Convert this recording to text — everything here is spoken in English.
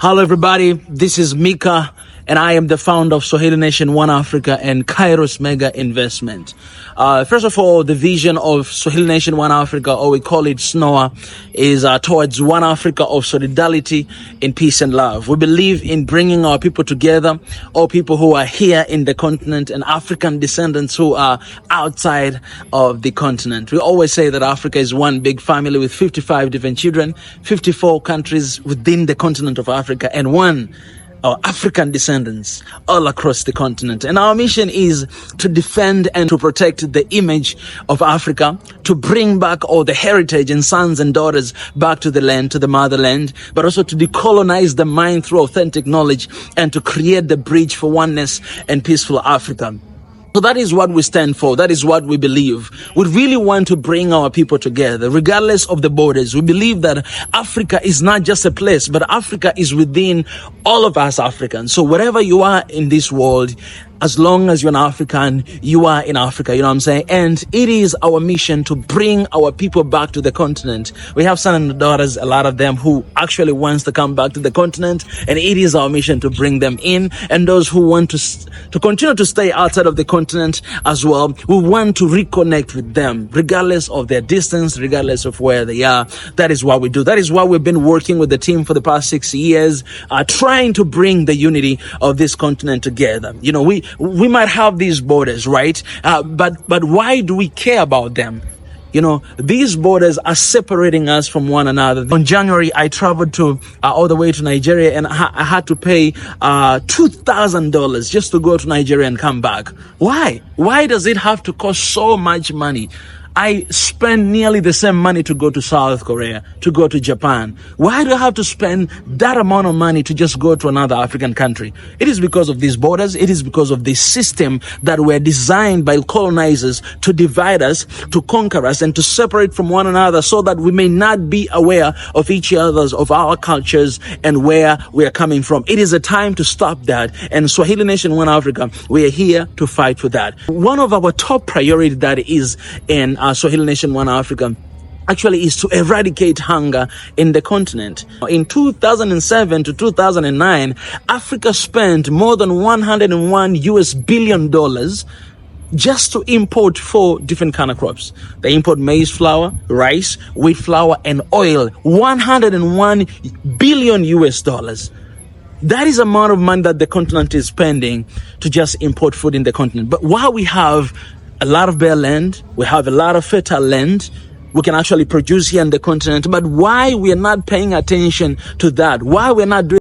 Hello, everybody. This is Mika, and I am the founder of Swahili Nation One Africa and Kairos Mega Investment. First of all, the vision of Swahili Nation One Africa, or we call it SNOA, is towards one Africa of solidarity in peace and love. We believe in bringing our people together, all people who are here in the continent and African descendants who are outside of the continent. We always say that Africa is one big family with 55 different children, 54 countries within the continent of Africa, and one African descendants all across the continent. And our mission is to defend and to protect the image of Africa, to bring back all the heritage and sons and daughters back to the land, to the motherland, but also to decolonize the mind through authentic knowledge and to create the bridge for oneness and peaceful Africa. So that is what we stand for. That is what we believe. We really want to bring our people together, regardless of the borders. We believe that Africa is not just a place, but Africa is within all of us Africans. So wherever you are in this world, as long as you're an African, you are in Africa, you know what I'm saying? And it is our mission to bring our people back to the continent. We have sons and daughters, a lot of them, who actually wants to come back to the continent, and it is our mission to bring them in. And those who want to continue to stay outside of the continent as well, we want to reconnect with them, regardless of their distance, regardless of where they are. That is what we do. That is why we've been working with the team for the past 6 years, trying to bring the unity of this continent together. You know, we might have these borders, right? But why do we care about them? You know, these borders are separating us from one another. On January, I traveled all the way to Nigeria, and I had to pay $2,000 just to go to Nigeria and come back. Why? Why does it have to cost so much money? I spend nearly the same money to go to South Korea, to go to Japan. Why do I have to spend that amount of money to just go to another African country? It is because of these borders. It is because of this system that were designed by colonizers to divide us, to conquer us, and to separate from one another so that we may not be aware of each other's, of our cultures and where we are coming from. It is a time to stop that. And Swahili Nation One Africa, we are here to fight for that. One of our top priorities that is in Swahili Nation One Africa actually is to eradicate hunger in the continent. In 2007 to 2009, Africa spent more than 101 US billion dollars just to import 4 different kind of crops. They import maize flour, rice, wheat flour, and oil. 101 billion US dollars. That is the amount of money that the continent is spending to just import food in the continent. But while we have a lot of bare land, we have a lot of fertile land, we can actually produce here in the continent. But why we are not paying attention to that? Why we're not doing